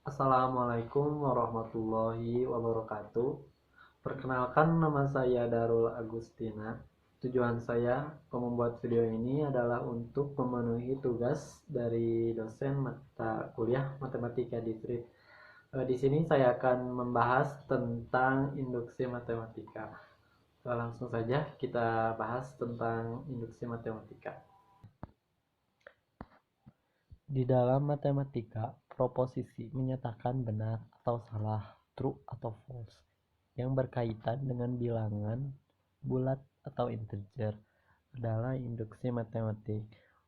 Assalamualaikum warahmatullahi wabarakatuh. Perkenalkan, nama saya Darul Agustina. Tujuan saya membuat video ini adalah untuk memenuhi tugas dari dosen mata kuliah Matematika Distrik. Di sini saya akan membahas tentang induksi matematika. Langsung saja kita bahas tentang induksi matematika. Di dalam matematika, proposisi menyatakan benar atau salah, true atau false, yang berkaitan dengan bilangan bulat atau integer adalah induksi matematik.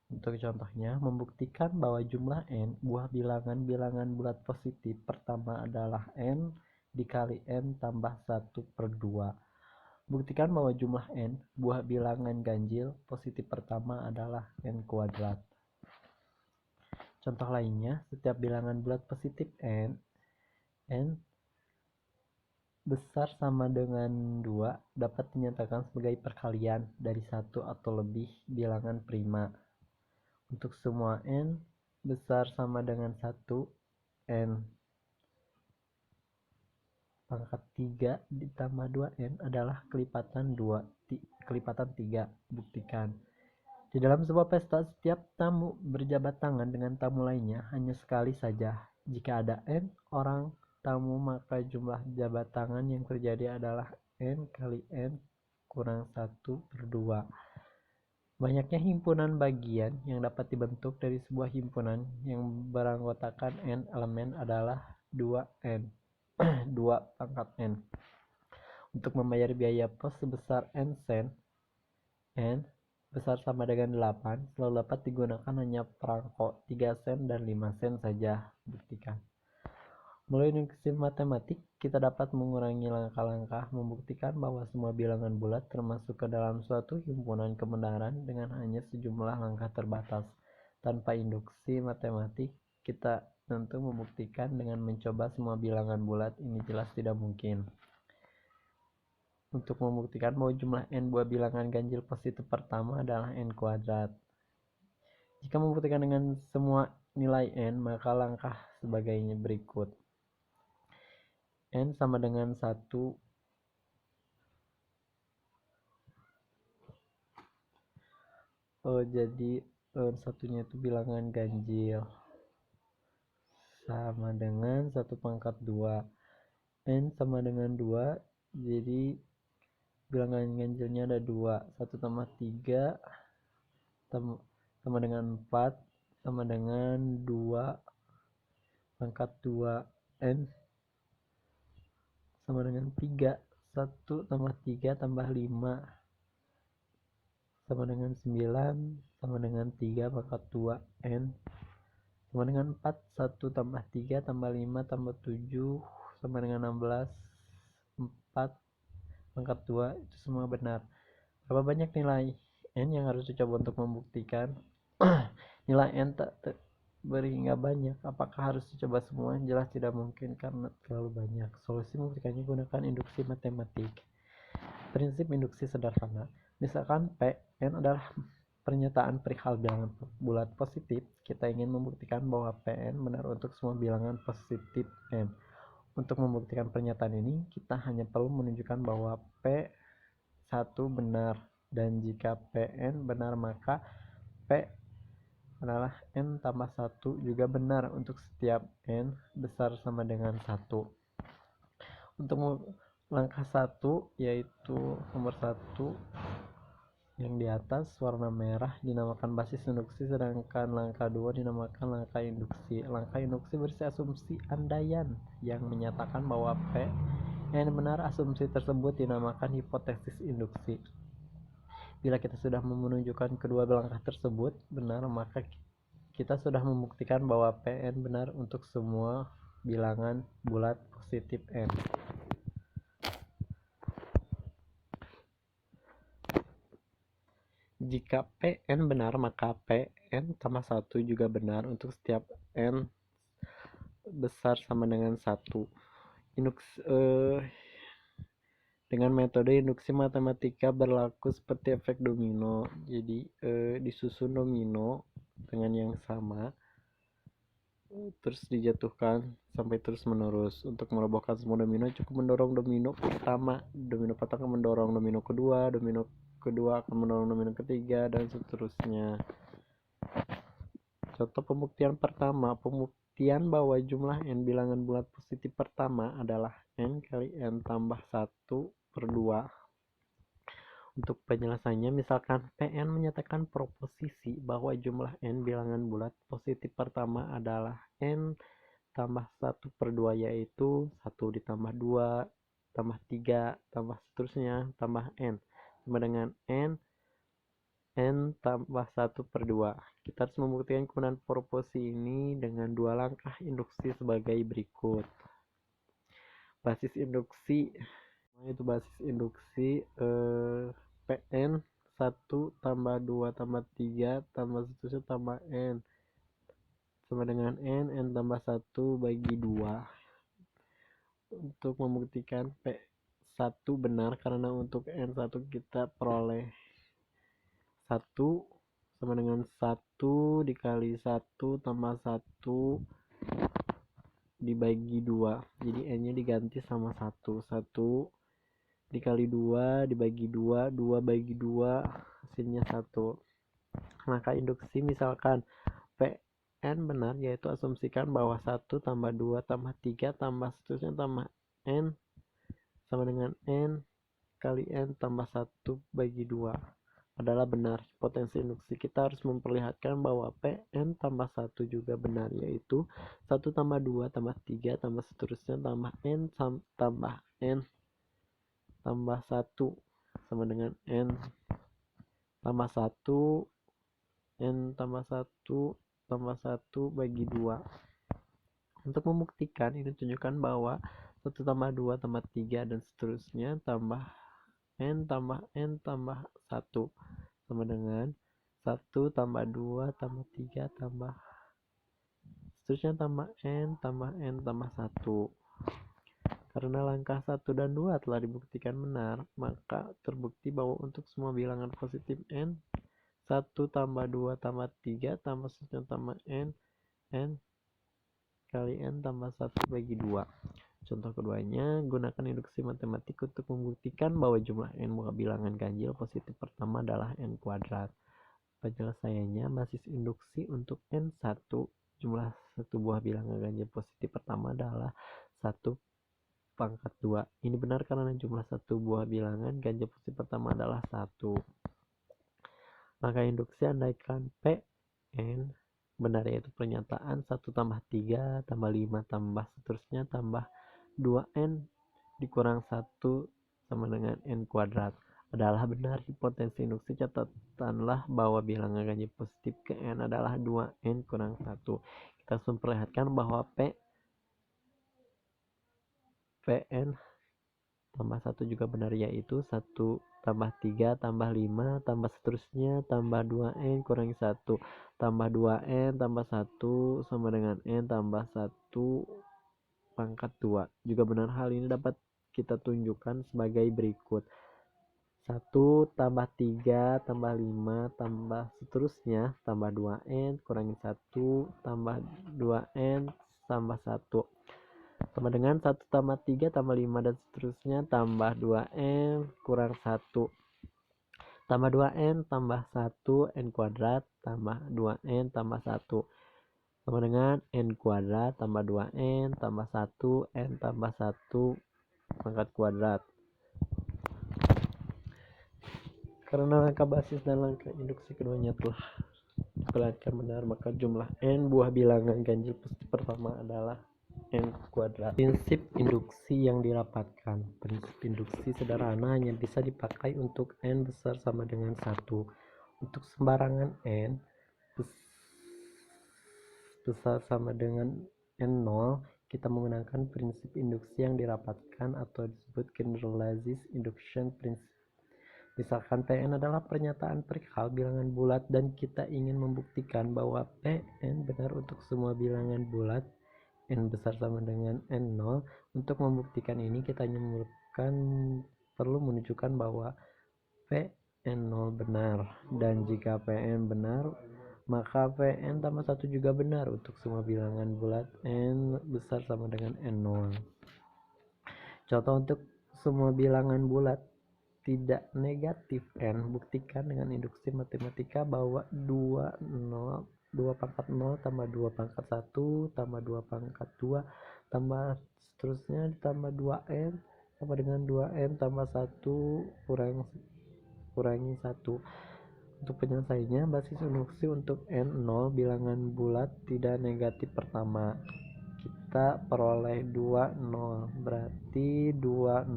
Untuk contohnya, membuktikan bahwa jumlah n buah bilangan bulat positif pertama adalah n dikali n tambah 1/2. Buktikan bahwa jumlah n buah bilangan ganjil positif pertama adalah n kuadrat. Contoh lainnya, setiap bilangan bulat positif n besar sama dengan 2 dapat dinyatakan sebagai perkalian dari satu atau lebih bilangan prima. Untuk semua n besar sama dengan 1, n pangkat 3 ditambah 2n adalah kelipatan 3. Buktikan. Di dalam sebuah pesta, setiap tamu berjabat tangan dengan tamu lainnya hanya sekali saja. Jika ada n orang tamu, maka jumlah jabat tangan yang terjadi adalah n kali n kurang 1/2. Banyaknya himpunan bagian yang dapat dibentuk dari sebuah himpunan yang beranggotakan n elemen adalah 2n. 2 pangkat n. Untuk membayar biaya pos sebesar n sen, n besar sama dengan 8 selalu dapat digunakan hanya perangko 3 sen dan 5 sen saja. Buktikan. Melalui induksi matematik, kita dapat mengurangi langkah-langkah membuktikan bahwa semua bilangan bulat termasuk ke dalam suatu himpunan kebenaran dengan hanya sejumlah langkah terbatas. Tanpa induksi matematik, kita tentu membuktikan dengan mencoba semua bilangan bulat ini jelas tidak mungkin. Untuk membuktikan bahwa jumlah n buah bilangan ganjil positif pertama adalah n kuadrat. Jika membuktikan dengan semua nilai n, maka langkah sebagainya berikut. N sama dengan 1. Jadi satunya itu bilangan ganjil sama dengan 1/2. N sama dengan 2, jadi bilangan ganjilnya ada 2. 1 tambah 3 sama dengan 4 sama dengan 2/2. N sama dengan 3. 1 tambah 3 tambah 5 sama dengan 9 sama dengan 3/2. N sama dengan 4. 1 tambah 3 tambah 5 tambah 7 sama dengan 16. 4/2. Itu semua benar. Berapa banyak nilai n yang harus dicoba untuk membuktikan? Nilai n tak beri hingga banyak. Apakah harus dicoba semua? Jelas tidak mungkin karena terlalu banyak. Solusi membuktikannya gunakan induksi matematik. Prinsip induksi sederhana. Misalkan P, n adalah pernyataan perihal bilangan bulat positif. Kita ingin membuktikan bahwa Pn benar untuk semua bilangan positif n. Untuk membuktikan pernyataan ini, kita hanya perlu menunjukkan bahwa P1 benar, dan jika Pn benar maka P adalah n tambah 1 juga benar untuk setiap n besar sama dengan 1. Untuk langkah 1, yaitu nomor 1 yang di atas warna merah dinamakan basis induksi, sedangkan langkah 2 dinamakan langkah induksi. Langkah induksi berisi asumsi andaian yang menyatakan bahwa P n benar. Asumsi tersebut dinamakan hipotesis induksi. Bila kita sudah menunjukkan kedua langkah tersebut benar, maka kita sudah membuktikan bahwa Pn benar untuk semua bilangan bulat positif n. Jika Pn benar, maka Pn tambah 1 juga benar untuk setiap n besar sama dengan 1. Dengan metode induksi matematika berlaku seperti efek domino. Jadi disusun domino dengan yang sama. terus dijatuhkan sampai terus menerus. Untuk merobohkan semua domino cukup mendorong domino pertama mendorong domino kedua akan mendorong domino ketiga, dan seterusnya. Contoh pembuktian pertama, pembuktian bahwa jumlah n bilangan bulat positif pertama adalah n kali n tambah 1/2. Untuk penjelasannya, misalkan Pn menyatakan proposisi bahwa jumlah n bilangan bulat positif pertama adalah n tambah 1/2, yaitu 1 ditambah 2 tambah 3 tambah seterusnya tambah n sama dengan n tambah 1/2. Kita harus membuktikan kebenaran proposisi ini dengan dua langkah induksi sebagai berikut. Basis induksi, itu basis induksi Pn 1 tambah 2 tambah 3 tambah seterusnya tambah n sama dengan n tambah 1 bagi 2. Untuk membuktikan P1 benar, karena untuk n1 kita peroleh 1 sama dengan 1 dikali 1 tambah 1 dibagi 2. Jadi n nya diganti sama 1 dikali 2 dibagi 2 bagi 2, hasilnya 1. Maka induksi misalkan Pn benar, yaitu asumsikan bahwa 1 tambah 2 tambah 3 tambah seterusnya tambah n sama dengan n kali n tambah 1 bagi 2 adalah benar. Hipotensi induksi kita harus memperlihatkan bahwa Pn tambah 1 juga benar, yaitu 1 tambah 2 tambah 3 tambah seterusnya tambah n tambah n tambah 1 sama dengan n tambah 1 n tambah 1 tambah 1 bagi 2. Untuk membuktikan ini, tunjukkan bahwa 1 tambah 2 tambah 3 dan seterusnya tambah n tambah 1 sama dengan 1 tambah 2 tambah 3 tambah seterusnya tambah n tambah 1. Karena langkah 1 dan 2 telah dibuktikan benar, maka terbukti bahwa untuk semua bilangan positif n, 1 tambah 2 tambah 3 tambah seterusnya tambah n kali n tambah 1 bagi 2. Contoh keduanya, gunakan induksi matematik untuk membuktikan bahwa jumlah n buah bilangan ganjil positif pertama adalah n kuadrat. Penyelesaiannya, basis induksi untuk n1, jumlah satu buah bilangan ganjil positif pertama adalah 1/2. Ini benar karena jumlah satu buah bilangan ganjil positif pertama adalah 1. Maka induksi andaikan Pn benar, yaitu pernyataan 1 tambah 3 tambah 5 tambah seterusnya tambah 2n dikurang 1 sama dengan n kuadrat adalah benar. Hipotensi induksi, catatanlah bahwa bilangan ganjil positif ke n adalah 2n kurang 1. Kita harus memperlihatkan bahwa Pn tambah 1 juga benar, yaitu 1 tambah 3 tambah 5 tambah seterusnya tambah 2n kurangi 1 tambah 2n tambah 1 sama dengan n tambah 1 pangkat 2 juga benar. Hal ini dapat kita tunjukkan sebagai berikut: 1 tambah 3 tambah 5 tambah seterusnya tambah 2n kurangi 1 tambah 2n tambah 1 sama dengan 1 tambah 3 tambah 5 dan seterusnya tambah 2n kurang 1 tambah 2n tambah 1 n kuadrat tambah 2n tambah 1 sama dengan n kuadrat tambah 2n tambah 1 n tambah 1 pangkat kuadrat. Karena langkah basis dan langkah induksi keduanya telah diperlihatkan benar, maka jumlah n buah bilangan ganjil positif pertama adalah n kuadrat. Prinsip induksi yang dirapatkan. Prinsip induksi sederhana hanya bisa dipakai untuk n besar sama dengan 1. Untuk sembarangan n besar sama dengan n0, kita menggunakan prinsip induksi yang dirapatkan atau disebut generalized induction principle. Misalkan Pn adalah pernyataan perihal bilangan bulat dan kita ingin membuktikan bahwa Pn benar untuk semua bilangan bulat n besar sama dengan n0. Untuk membuktikan ini, kita hanya perlu menunjukkan bahwa Pn0 benar, dan jika Pn benar, maka Pn tambah 1 juga benar untuk semua bilangan bulat n besar sama dengan n0. Contoh untuk semua bilangan bulat tidak negatif n, buktikan dengan induksi matematika bahwa 2 pangkat 0 tambah 2 pangkat 1 tambah 2 pangkat 2 tambah seterusnya ditambah 2n sama dengan 2n tambah 1 kurangi 1. Untuk penyelesaiannya, basis induksi untuk n0 bilangan bulat tidak negatif pertama. Kita peroleh 20, berarti 2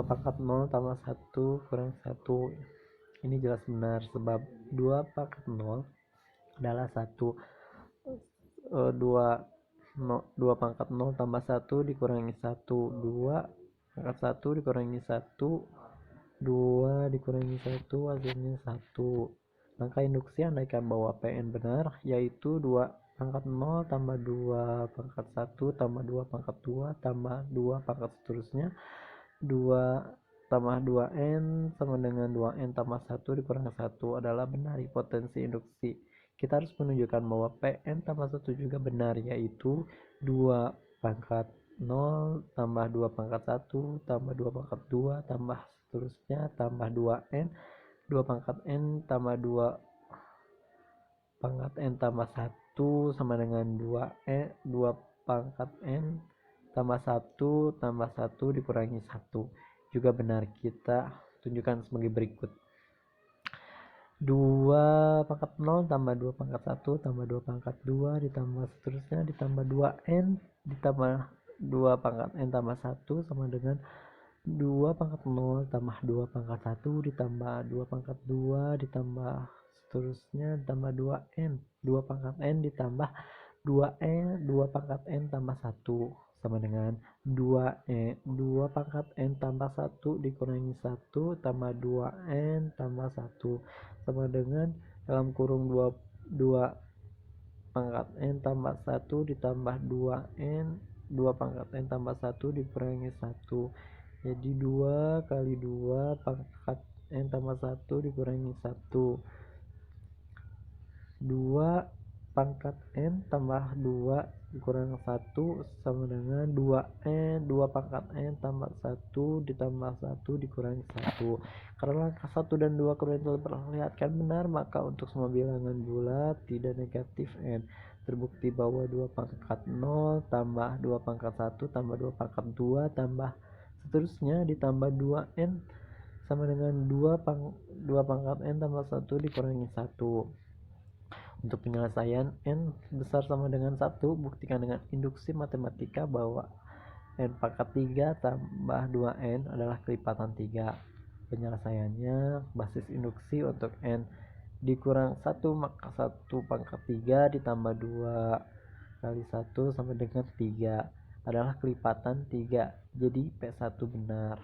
pangkat 0 tambah 1 kurang 1. Ini jelas benar sebab 2 pangkat 0 adalah 1. 2 pangkat 0 tambah 1 dikurangi 1. 2 pangkat 1 dikurangi 1. 2 dikurangi 1 hasilnya 1. Langkah induksi andaikan bahwa Pn benar, yaitu 2 pangkat 0 tambah 2 pangkat 1 tambah 2 pangkat 2 tambah 2 pangkat seterusnya 2 tambah 2n sama dengan 2n tambah 1 dikurangi 1 adalah benar hipotensi induksi. Kita harus menunjukkan bahwa Pn tambah 1 juga benar, yaitu 2 pangkat 0 tambah 2 pangkat 1 tambah 2 pangkat 2 tambah seterusnya tambah 2n 2 pangkat n tambah 2 pangkat n tambah 1 sama dengan 2 pangkat n tambah 1 tambah 1 dikurangi 1 juga benar. Kita tunjukkan sebagai berikut: 2 pangkat 0 tambah 2 pangkat 1 tambah 2 pangkat 2 ditambah seterusnya ditambah 2n ditambah 2 pangkat n tambah 1 sama dengan 2 pangkat 0 tambah 2 pangkat 1 ditambah 2 pangkat 2 ditambah seterusnya ditambah 2n 2 pangkat n ditambah 2 pangkat n tambah 1 sama dengan 2 pangkat n tambah 1 dikurangi 1 tambah 2n tambah 1 sama dengan dalam kurung 2 pangkat n tambah 1 ditambah 2n 2 pangkat n tambah 1 dikurangi 1. Jadi 2 kali 2 pangkat n tambah 1 dikurangi 1. 2 pangkat n tambah 2 dikurangi 1 sama dengan 2 pangkat n tambah 1 ditambah 1 dikurangi 1. Karena angka 1 dan 2 kemudian diperlihatkan benar, maka untuk semua bilangan bulat tidak negatif n. Terbukti bahwa 2 pangkat 0 tambah 2 pangkat 1 tambah 2 pangkat 2 tambah seterusnya ditambah 2n sama dengan 2 pangkat n tambah 1 dikurangi 1. Untuk penyelesaian n besar sama dengan 1, buktikan dengan induksi matematika bahwa n pangkat 3 tambah 2n adalah kelipatan 3. Penyelesaiannya, basis induksi untuk n dikurang 1 maka 1 pangkat 3 ditambah 2 kali 1 sama dengan 3 adalah kelipatan 3, jadi P1 benar.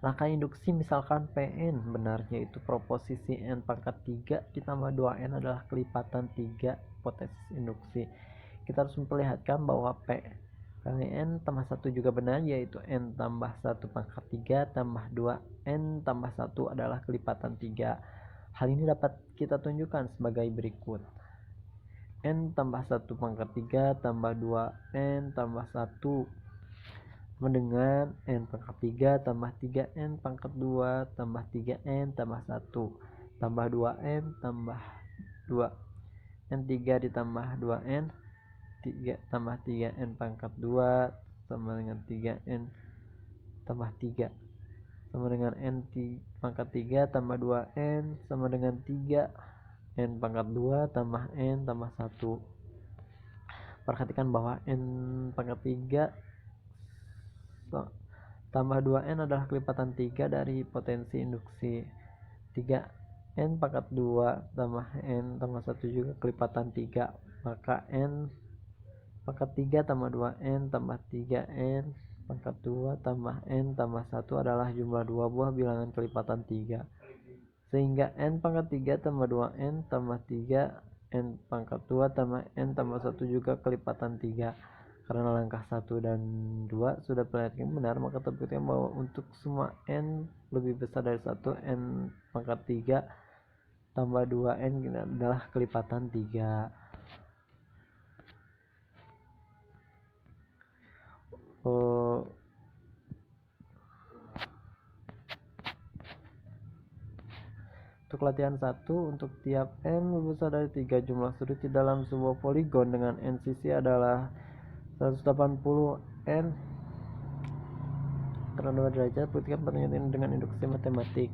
Langkah induksi misalkan Pn benar, yaitu proposisi n pangkat 3 ditambah 2n adalah kelipatan 3 hipotesis induksi. Kita harus memperlihatkan bahwa P kali n tambah 1 juga benar, yaitu n tambah 1 pangkat 3 tambah 2n tambah 1 adalah kelipatan 3. Hal ini dapat kita tunjukkan sebagai berikut: n tambah 1 pangkat 3 tambah 2n tambah 1 sama dengan n pangkat 3 tambah 3n pangkat 2 tambah 3n tambah 1 tambah 2n tambah 2 n 3 ditambah 2n 3 tambah 3n pangkat 2 sama dengan 3n tambah 3 sama dengan n pangkat 3 tambah 2n sama dengan 3 n pangkat 2 tambah n tambah 1. Perhatikan bahwa n pangkat 3 tambah 2n adalah kelipatan 3 dari hipotensi induksi. 3n pangkat 2 tambah n tambah 1 juga kelipatan 3, maka n pangkat 3 tambah 2n tambah 3n pangkat 2 tambah n tambah 1 adalah jumlah 2 buah bilangan kelipatan 3. Sehingga n pangkat 3 tambah 2n tambah 3 n pangkat 2 tambah n tambah 1 juga kelipatan 3. Karena langkah 1 dan 2 sudah perlihatkan benar, maka terbuktikan bahwa untuk semua n lebih besar dari 1, n pangkat 3 tambah 2N adalah kelipatan 3. Untuk latihan 1, untuk tiap N lebih besar dari 3, jumlah sudut di dalam sebuah poligon dengan N sisi adalah 180 N karena 2 derajat. Buktikan pernyataan ini dengan induksi matematik.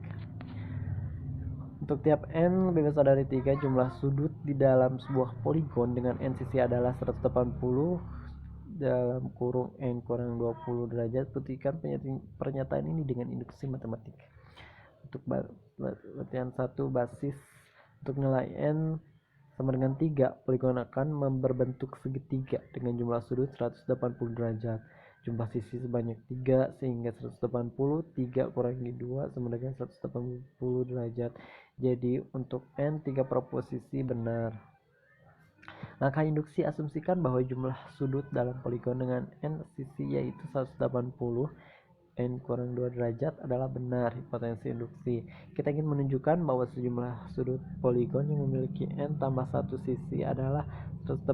Untuk tiap N lebih besar dari 3, jumlah sudut di dalam sebuah poligon dengan N sisi adalah 180 dalam kurung N kurang 20 derajat. Buktikan pernyataan ini dengan induksi matematik. Untuk latihan 1, basis. Untuk nilai N sama dengan 3, poligon akan berbentuk segitiga dengan jumlah sudut 180 derajat. Jumlah sisi sebanyak 3 sehingga 180, 3 kurangi 2 sama dengan 180 derajat. Jadi untuk N 3 proposisi benar. Langkah induksi, asumsikan bahwa jumlah sudut dalam poligon dengan N sisi yaitu 180 N kurang 2 derajat adalah benar. Hipotesis induksi, kita ingin menunjukkan bahwa sejumlah sudut poligon yang memiliki N tambah 1 sisi adalah 180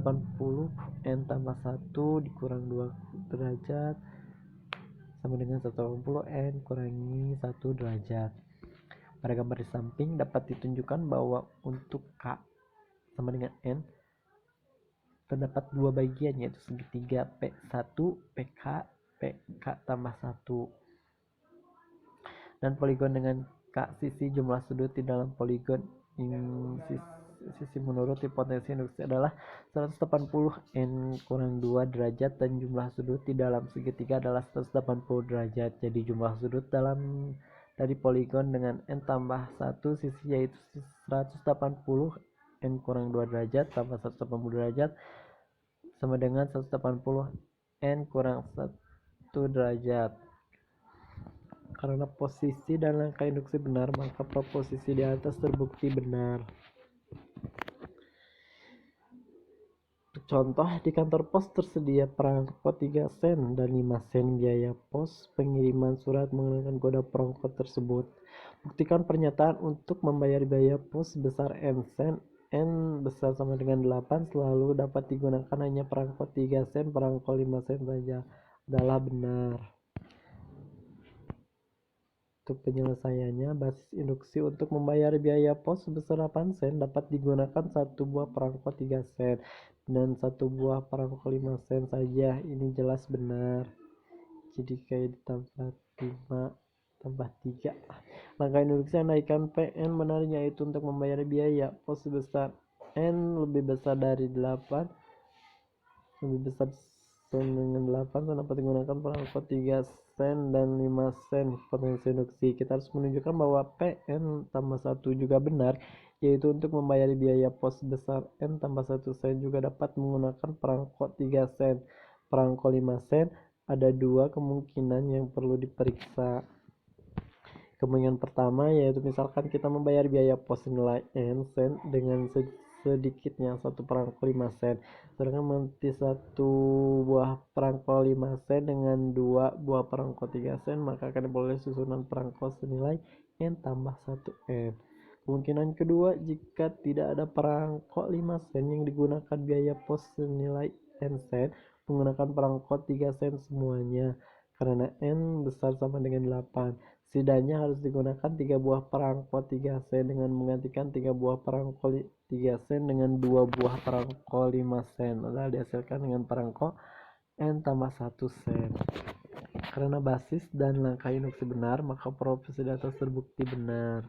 N tambah 1 dikurang 2 derajat sama dengan 180 N kurangi 1 derajat. Pada gambar di samping dapat ditunjukkan bahwa untuk K sama dengan N terdapat dua bagian, yaitu segitiga P1 PK PK tambah 1 dan poligon dengan K sisi. Jumlah sudut di dalam poligon sisi menurut hipotesis induksi adalah 180 N kurang 2 derajat dan jumlah sudut di dalam segitiga adalah 180 derajat. Jadi jumlah sudut dari poligon dengan N tambah 1 sisi yaitu 180 N kurang 2 derajat tambah 180 derajat sama dengan 180 N kurang 1 derajat. Karena posisi dan langkah induksi benar, maka proposisi di atas terbukti benar. Untuk contoh, di kantor pos tersedia perangko 3 sen dan 5 sen biaya pos pengiriman surat menggunakan kode perangko tersebut. Buktikan pernyataan untuk membayar biaya pos sebesar N sen. N besar sama dengan 8 selalu dapat digunakan hanya perangko 3 sen, perangko 5 sen saja adalah benar. Untuk penyelesaiannya, basis induksi untuk membayar biaya pos sebesar 8 sen dapat digunakan satu buah perangko 3 sen dan satu buah perangko 5 sen saja. Ini jelas benar. Jadi kayak ditambah 5 tambah 3. Langkah induksi, andaikan PN benar, yaitu untuk membayar biaya pos sebesar N lebih besar dari 8, lebih besar dengan 8 dapat digunakan perangko 3 sen dan 5 sen. Hipotesis induksi, kita harus menunjukkan bahwa PN tambah 1 juga benar, yaitu untuk membayar biaya pos sebesar N tambah 1 sen juga dapat menggunakan perangko 3 sen. Perangko 5 sen ada dua kemungkinan yang perlu diperiksa. Kemungkinan pertama yaitu misalkan kita membayar biaya pos nilai N sen dengan sedikitnya satu perangko 5 sen, sedangkan meniti satu buah perangko 5 sen dengan dua buah perangko 3 sen, maka akan diperoleh susunan perangko senilai N tambah 1 N. Kemungkinan kedua, jika tidak ada perangko 5 sen yang digunakan biaya pos senilai N sen, menggunakan perangko 3 sen semuanya, karena N besar sama dengan 8. Setidaknya harus digunakan 3 buah perangko 3 sen dengan menggantikan 3 buah perangko 3 sen dengan 2 buah perangko 5 sen, lalu dihasilkan dengan perangko N tambah 1 sen. Karena basis dan langkah induksi benar, maka proposisi di atas terbukti benar.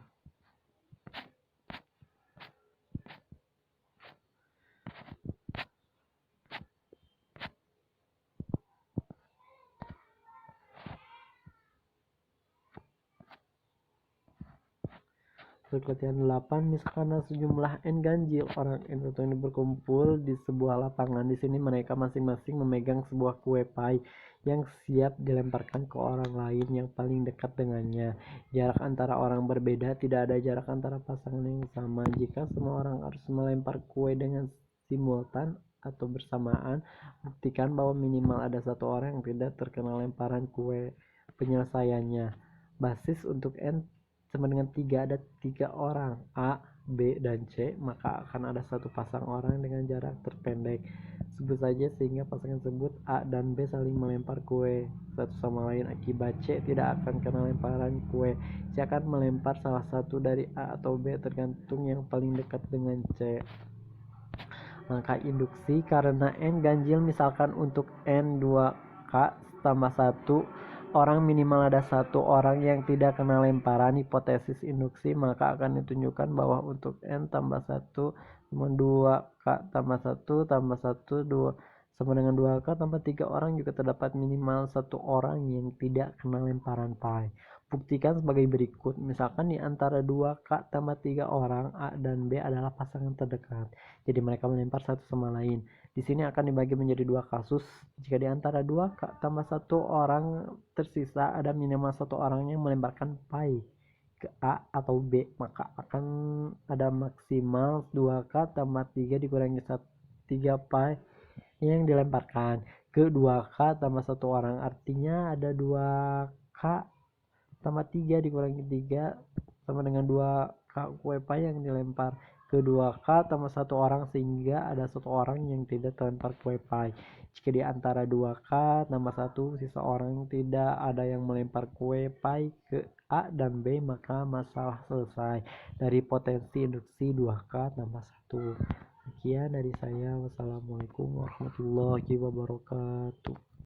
Untuk latihan 8, misalkan sejumlah N ganjil orang N ini berkumpul di sebuah lapangan. Di sini mereka masing-masing memegang sebuah kue pie yang siap dilemparkan ke orang lain yang paling dekat dengannya. Jarak antara orang berbeda, tidak ada jarak antara pasangan yang sama. Jika semua orang harus melempar kue dengan simultan atau bersamaan, buktikan bahwa minimal ada satu orang yang tidak terkena lemparan kue. Penyelesaiannya, basis untuk N sama dengan 3, ada 3 orang. A B, dan C, maka akan ada satu pasang orang dengan jarak terpendek. Sebut saja sehingga pasangan tersebut A dan B saling melempar kue satu sama lain. Akibat C tidak akan kena lemparan kue. C akan melempar salah satu dari A atau B tergantung yang paling dekat dengan C. Langkah induksi karena N ganjil, misalkan untuk N 2K tambah 1 orang minimal ada satu orang yang tidak kena lemparan. Hipotesis induksi maka akan ditunjukkan bahwa untuk N tambah 1 sama 2K tambah 1 tambah 1 2 sama dengan 2K tambah 3 orang juga terdapat minimal satu orang yang tidak kena lemparan pai. Buktikan sebagai berikut. Misalkan di antara 2K tambah 3 orang, A dan B adalah pasangan terdekat. Jadi mereka melempar satu sama lain. Di sini akan dibagi menjadi dua kasus. Jika di antara 2K tambah satu orang tersisa ada minimal satu orang yang melemparkan pai ke A atau B, maka akan ada maksimal 2K tambah 3 dikurangi 3 pai yang dilemparkan ke 2K tambah satu orang. Artinya ada 2K tambah 3 dikurangi 3 sama dengan 2K kue pai yang dilempar ke 2K tambah satu orang, sehingga ada satu orang yang tidak terlempar kue pai. Jika di antara 2K tambah 1 sisa orang tidak ada yang melempar kue pai ke A dan B, maka masalah selesai dari potensi induksi 2K tambah 1. Sekian dari saya. Wassalamualaikum warahmatullahi wabarakatuh.